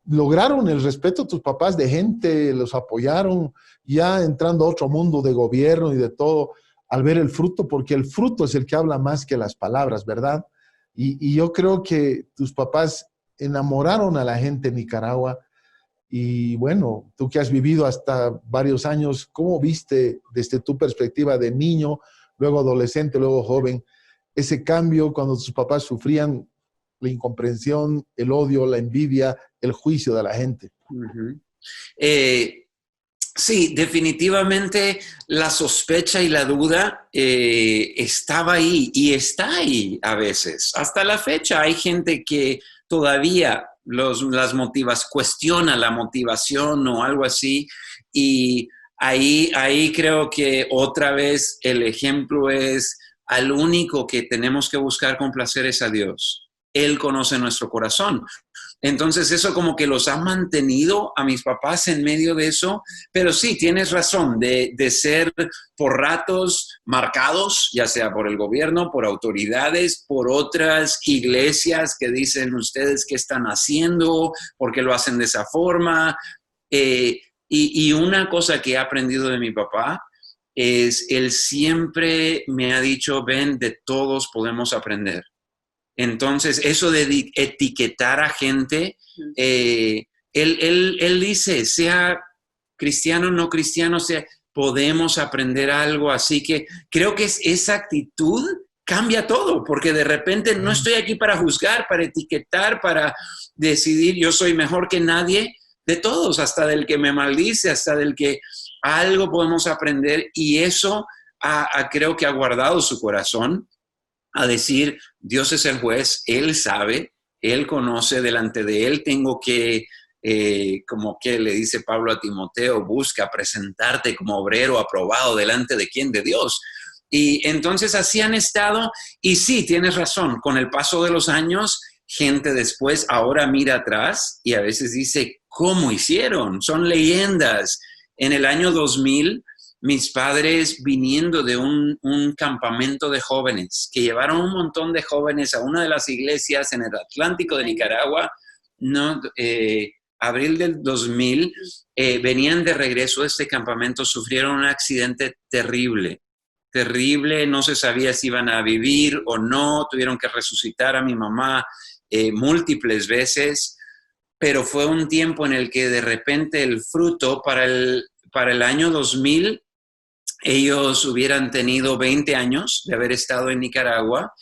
lograron el respeto tus papás de gente, los apoyaron, ya entrando a otro mundo de gobierno y de todo, al ver el fruto, porque el fruto es el que habla más que las palabras, ¿verdad? Y yo creo que tus papás enamoraron a la gente en Nicaragua Y bueno, tú que has vivido hasta varios años, ¿cómo viste desde tu perspectiva de niño, luego adolescente, luego joven, ese cambio cuando tus papás sufrían la incomprensión, el odio, la envidia, el juicio de la gente? Uh-huh. Sí, definitivamente la sospecha y la duda estaba ahí y está ahí a veces. Hasta la fecha hay gente que todavía cuestiona la motivación o algo así, y ahí creo que otra vez el ejemplo es: al único que tenemos que buscar complacer es a Dios. Él conoce nuestro corazón. Entonces eso como que los ha mantenido a mis papás en medio de eso, pero sí, tienes razón, de ser por ratos marcados, ya sea por el gobierno, por autoridades, por otras iglesias que dicen ustedes qué están haciendo, por qué lo hacen de esa forma. Y una cosa que he aprendido de mi papá es, él siempre me ha dicho: ven, de todos podemos aprender. Entonces, eso de etiquetar a gente, él dice, sea cristiano o no cristiano, podemos aprender algo. Así que creo que esa actitud cambia todo, porque de repente no estoy aquí para juzgar, para etiquetar, para decidir yo soy mejor que nadie. De todos, hasta del que me maldice, hasta del que algo podemos aprender, y eso creo que ha guardado su corazón a decir: Dios es el juez, Él sabe, Él conoce, delante de Él tengo que, como que le dice Pablo a Timoteo, busca presentarte como obrero aprobado delante de ¿quién? De Dios. Y entonces así han estado, y sí, tienes razón, con el paso de los años, gente después ahora mira atrás y a veces dice: ¿cómo hicieron? Son leyendas. En el año 2000, mis padres, viniendo de un campamento de jóvenes, que llevaron un montón de jóvenes a una de las iglesias en el Atlántico de Nicaragua, abril del 2000, venían de regreso de este campamento, sufrieron un accidente terrible, no se sabía si iban a vivir o no, tuvieron que resucitar a mi mamá múltiples veces, pero fue un tiempo en el que de repente el fruto para el año 2000, ellos hubieran tenido 20 años de haber estado en Nicaragua,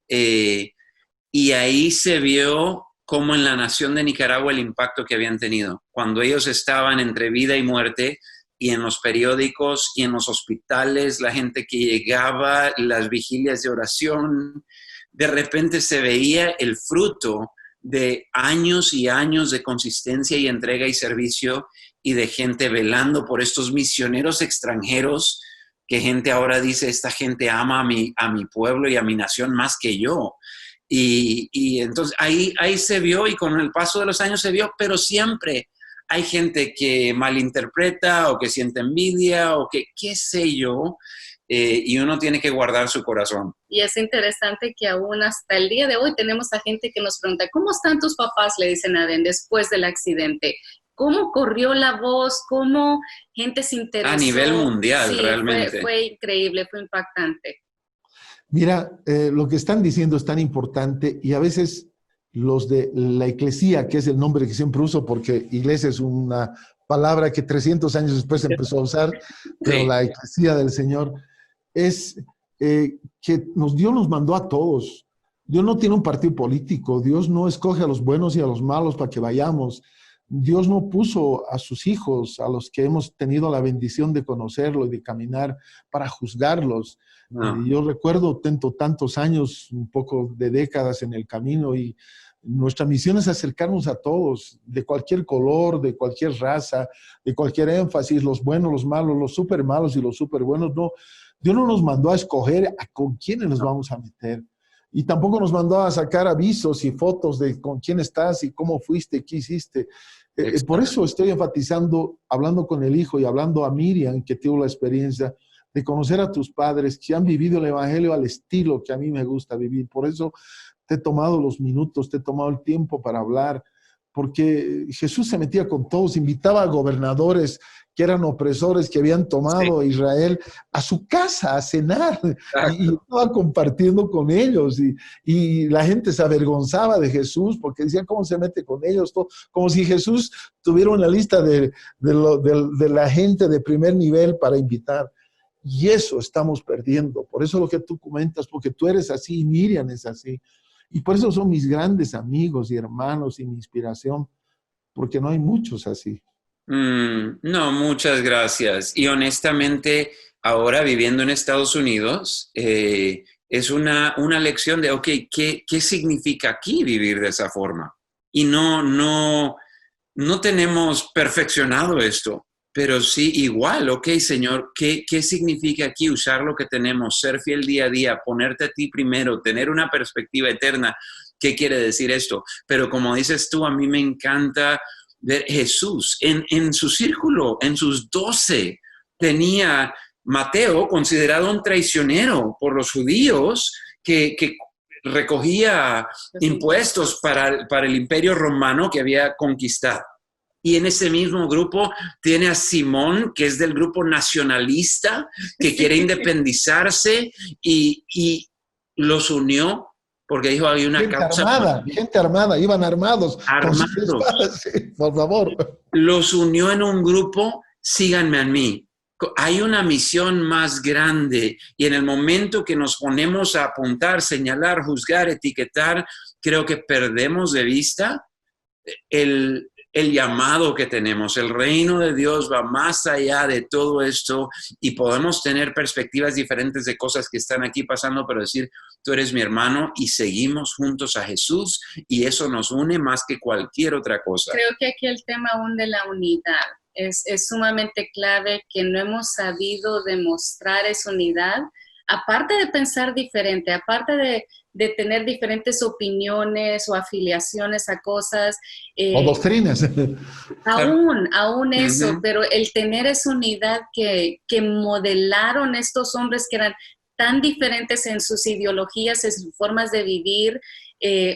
y ahí se vio cómo en la nación de Nicaragua el impacto que habían tenido. Cuando ellos estaban entre vida y muerte, y en los periódicos y en los hospitales, la gente que llegaba, las vigilias de oración, de repente se veía el fruto de años y años de consistencia y entrega y servicio, y de gente velando por estos misioneros extranjeros, que gente ahora dice: esta gente ama a mi pueblo y a mi nación más que yo. Y entonces ahí se vio, y con el paso de los años se vio, pero siempre hay gente que malinterpreta o que siente envidia o que qué sé yo, y uno tiene que guardar su corazón. Y es interesante que aún hasta el día de hoy tenemos a gente que nos pregunta: ¿cómo están tus papás? Le dicen a Adén después del accidente. ¿Cómo corrió la voz? ¿Cómo gente se interesó? A nivel mundial, sí, realmente. Fue increíble, fue impactante. Mira, lo que están diciendo es tan importante, y a veces los de la eclesía, que es el nombre que siempre uso, porque iglesia es una palabra que 300 años después se empezó a usar, pero la eclesía del Señor es que Dios nos mandó a todos. Dios no tiene un partido político, Dios no escoge a los buenos y a los malos para que vayamos. Dios no puso a sus hijos, a los que hemos tenido la bendición de conocerlo y de caminar, para juzgarlos. No. Yo recuerdo tantos años, un poco de décadas en el camino, y nuestra misión es acercarnos a todos, de cualquier color, de cualquier raza, de cualquier énfasis, los buenos, los malos, los súper malos y los súper buenos. No, Dios no nos mandó a escoger con quiénes nos vamos a meter. Y tampoco nos mandó a sacar avisos y fotos de con quién estás y cómo fuiste, qué hiciste. Por eso estoy enfatizando, hablando con el hijo y hablando a Miriam, que tuvo la experiencia de conocer a tus padres que han vivido el evangelio al estilo que a mí me gusta vivir. Por eso te he tomado los minutos, te he tomado el tiempo para hablar, porque Jesús se metía con todos, invitaba a gobernadores que eran opresores, que habían tomado a Israel a su casa a cenar y estaba compartiendo con ellos y la gente se avergonzaba de Jesús porque decían cómo se mete con ellos, todo, como si Jesús tuviera una lista de la gente de primer nivel para invitar. Y eso estamos perdiendo. Por eso lo que tú comentas, porque tú eres así y Miriam es así. Y por eso son mis grandes amigos y hermanos y mi inspiración, porque no hay muchos así. No, muchas gracias. Y honestamente, ahora viviendo en Estados Unidos, es una lección de, ok, ¿qué significa aquí vivir de esa forma? Y no tenemos perfeccionado esto. Pero sí, igual, ok, Señor, ¿qué significa aquí usar lo que tenemos, ser fiel día a día, ponerte a ti primero, tener una perspectiva eterna? ¿Qué quiere decir esto? Pero como dices tú, a mí me encanta ver Jesús en su círculo, en sus 12. Tenía Mateo, considerado un traicionero por los judíos, que recogía impuestos para el imperio romano que había conquistado. Y en ese mismo grupo tiene a Simón, que es del grupo nacionalista, que quiere independizarse y los unió porque dijo, hay una causa. Gente armada, iban armados. Armados. Con sus espadas, sí, por favor. Los unió en un grupo, síganme a mí. Hay una misión más grande y en el momento que nos ponemos a apuntar, señalar, juzgar, etiquetar, creo que perdemos de vista el llamado que tenemos. El reino de Dios va más allá de todo esto y podemos tener perspectivas diferentes de cosas que están aquí pasando, pero decir, tú eres mi hermano y seguimos juntos a Jesús y eso nos une más que cualquier otra cosa. Creo que aquí el tema aún de la unidad es sumamente clave, que no hemos sabido demostrar esa unidad, aparte de pensar diferente, aparte de tener diferentes opiniones o afiliaciones a cosas. O doctrinas. Aún eso, pero el tener esa unidad que modelaron estos hombres que eran tan diferentes en sus ideologías, en sus formas de vivir.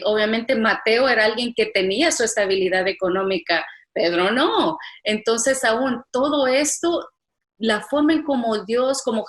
Obviamente Mateo era alguien que tenía su estabilidad económica, Pedro no. Entonces aún todo esto, la forma en como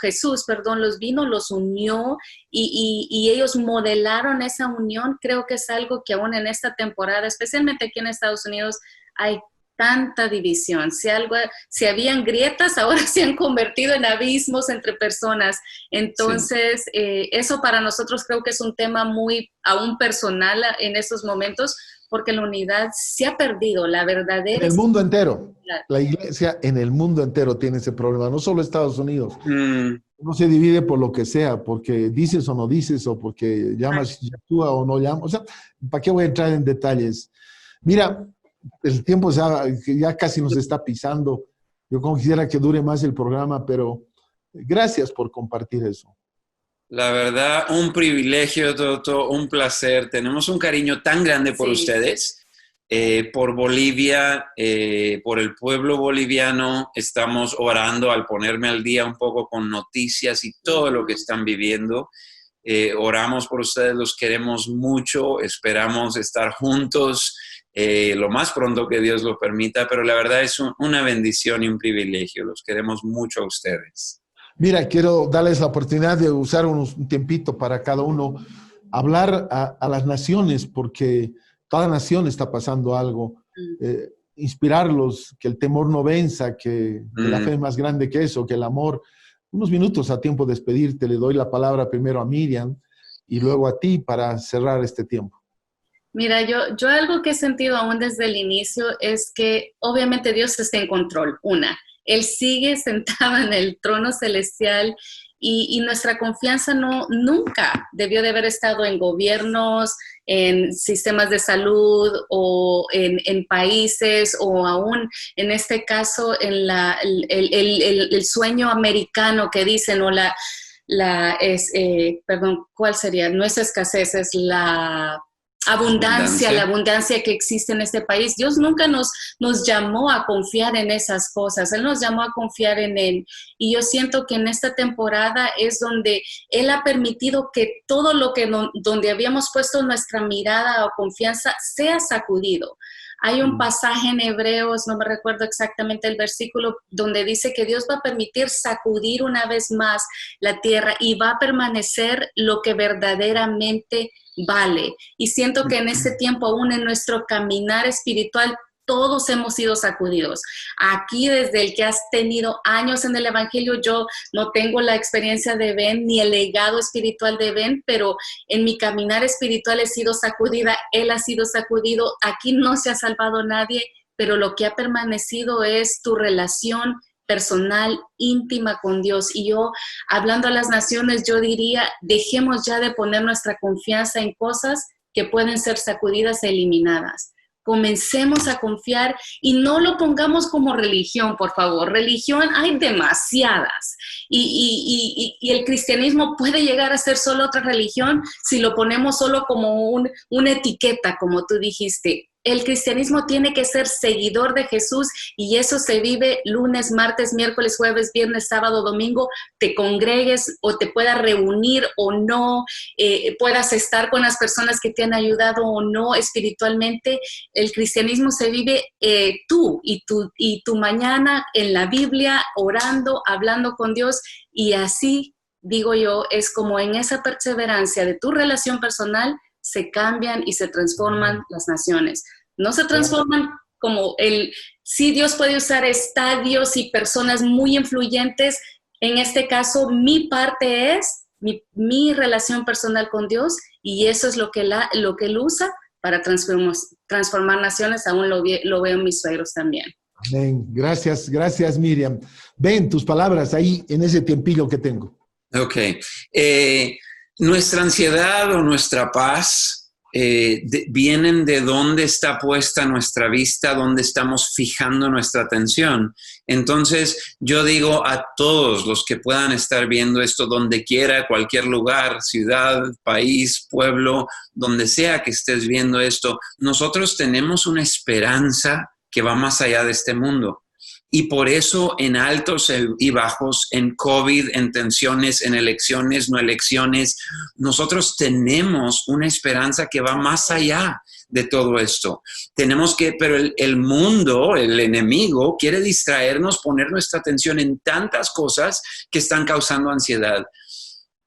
Jesús, los vino, los unió y ellos modelaron esa unión, creo que es algo que aún en esta temporada, especialmente aquí en Estados Unidos, hay tanta división. Si habían grietas, ahora se han convertido en abismos entre personas. Entonces, eso para nosotros creo que es un tema muy aún personal en estos momentos, porque la unidad se ha perdido, la verdadera. En el mundo entero. La iglesia en el mundo entero tiene ese problema, no solo Estados Unidos. No se divide por lo que sea, porque dices o no dices, o porque llamas Yeshua o no llamas. O sea, ¿para qué voy a entrar en detalles? Mira, el tiempo ya casi nos está pisando. Yo como quisiera que dure más el programa, pero gracias por compartir eso. La verdad, un privilegio, Toto, un placer. Tenemos un cariño tan grande por ustedes, por Bolivia, por el pueblo boliviano. Estamos orando al ponerme al día un poco con noticias y todo lo que están viviendo. Oramos por ustedes, los queremos mucho, esperamos estar juntos lo más pronto que Dios lo permita, pero la verdad es una bendición y un privilegio. Los queremos mucho a ustedes. Mira, quiero darles la oportunidad de usar un tiempito para cada uno, hablar a las naciones, porque toda nación está pasando algo. Inspirarlos, que el temor no venza, que la fe es más grande que eso, que el amor. Unos minutos a tiempo de despedirte, le doy la palabra primero a Miriam y luego a ti para cerrar este tiempo. Mira, yo algo que he sentido aún desde el inicio es que obviamente Dios está en control, Él sigue sentado en el trono celestial y nuestra confianza nunca debió de haber estado en gobiernos, en sistemas de salud o en países o aún en este caso en el sueño americano que dicen o ¿cuál sería? No es escasez, es la abundancia que existe en este país. Dios nunca nos llamó a confiar en esas cosas. Él nos llamó a confiar en Él. Y yo siento que en esta temporada es donde Él ha permitido que todo lo que donde habíamos puesto nuestra mirada o confianza sea sacudido. Hay un pasaje en Hebreos, no me recuerdo exactamente el versículo, donde dice que Dios va a permitir sacudir una vez más la tierra y va a permanecer lo que verdaderamente vale. Y siento que en este tiempo, aún en nuestro caminar espiritual, todos hemos sido sacudidos. Aquí, desde el que has tenido años en el Evangelio, yo no tengo la experiencia de Ben ni el legado espiritual de Ben, pero en mi caminar espiritual he sido sacudida, él ha sido sacudido. Aquí no se ha salvado nadie, pero lo que ha permanecido es tu relación personal, íntima con Dios. Y yo, hablando a las naciones, yo diría, dejemos ya de poner nuestra confianza en cosas que pueden ser sacudidas e eliminadas. Comencemos a confiar y no lo pongamos como religión, por favor. Religión hay demasiadas y el cristianismo puede llegar a ser solo otra religión si lo ponemos solo como una etiqueta, como tú dijiste. El cristianismo tiene que ser seguidor de Jesús y eso se vive lunes, martes, miércoles, jueves, viernes, sábado, domingo, te congregues o te puedas reunir o no, puedas estar con las personas que te han ayudado o no espiritualmente. El cristianismo se vive tú y tu mañana en la Biblia, orando, hablando con Dios, y así, digo yo, es como en esa perseverancia de tu relación personal se cambian y se transforman las naciones. No se transforman como sí, Dios puede usar estadios y personas muy influyentes. En este caso, mi parte es mi relación personal con Dios, y eso es lo que Él usa para transformar naciones. Aún lo veo en mis suegros también. Amén. Gracias, gracias, Miriam. Ven, tus palabras ahí en ese tiempillo que tengo. Ok. Nuestra ansiedad o nuestra paz vienen de dónde está puesta nuestra vista, dónde estamos fijando nuestra atención. Entonces, yo digo a todos los que puedan estar viendo esto, donde quiera, cualquier lugar, ciudad, país, pueblo, donde sea que estés viendo esto, nosotros tenemos una esperanza que va más allá de este mundo. Y por eso en altos y bajos, en COVID, en tensiones, en elecciones, no elecciones, nosotros tenemos una esperanza que va más allá de todo esto. Pero el mundo, el enemigo, quiere distraernos, poner nuestra atención en tantas cosas que están causando ansiedad.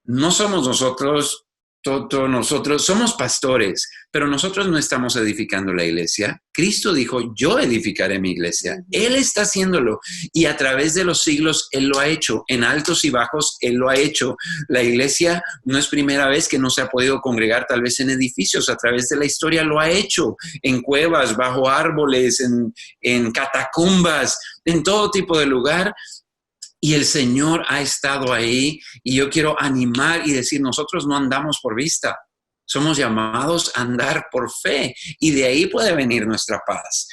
No somos nosotros. Todos nosotros somos pastores, pero nosotros no estamos edificando la iglesia. Cristo dijo, yo edificaré mi iglesia. Él está haciéndolo y a través de los siglos Él lo ha hecho. En altos y bajos Él lo ha hecho. La iglesia no es primera vez que no se ha podido congregar tal vez en edificios. A través de la historia lo ha hecho. En cuevas, bajo árboles, en catacumbas, en todo tipo de lugar. Y el Señor ha estado ahí, y yo quiero animar y decir, nosotros no andamos por vista, somos llamados a andar por fe, y de ahí puede venir nuestra paz.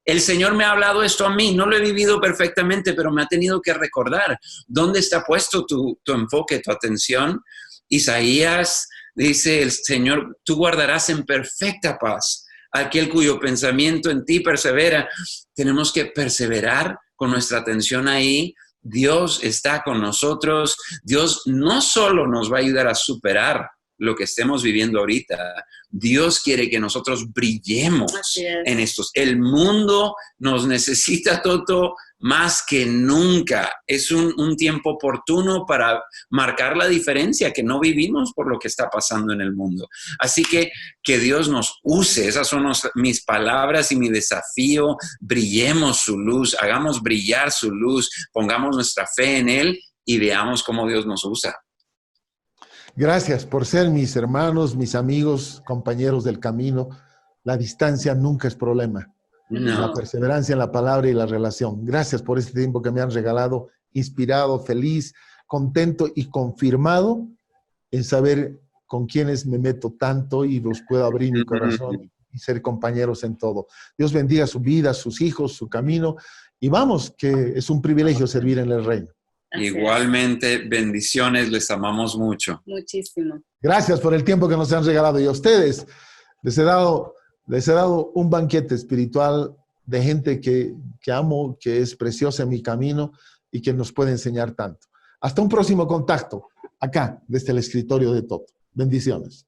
El Señor me ha hablado esto a mí, no lo he vivido perfectamente, pero me ha tenido que recordar dónde está puesto tu enfoque, tu atención. Isaías dice, el Señor, tú guardarás en perfecta paz aquel cuyo pensamiento en ti persevera. Tenemos que perseverar con nuestra atención ahí. Dios está con nosotros. Dios no solo nos va a ayudar a superar lo que estemos viviendo ahorita. Dios quiere que nosotros brillemos en estos. El mundo nos necesita, Toto, más que nunca. Es un tiempo oportuno para marcar la diferencia, que no vivimos por lo que está pasando en el mundo. Así que Dios nos use. Esas son mis palabras y mi desafío. Brillemos su luz, hagamos brillar su luz, pongamos nuestra fe en Él y veamos cómo Dios nos usa. Gracias por ser mis hermanos, mis amigos, compañeros del camino. La distancia nunca es problema. No. La perseverancia en la palabra y la relación. Gracias por este tiempo que me han regalado, inspirado, feliz, contento y confirmado en saber con quiénes me meto tanto y los puedo abrir mi corazón y ser compañeros en todo. Dios bendiga su vida, sus hijos, su camino, y vamos, que es un privilegio servir en el reino. Igualmente, bendiciones, les amamos mucho. Muchísimo. Gracias por el tiempo que nos han regalado, y a ustedes les he dado un banquete espiritual de gente que amo, que es preciosa en mi camino y que nos puede enseñar tanto. Hasta un próximo contacto, acá, desde el escritorio de Toto. Bendiciones.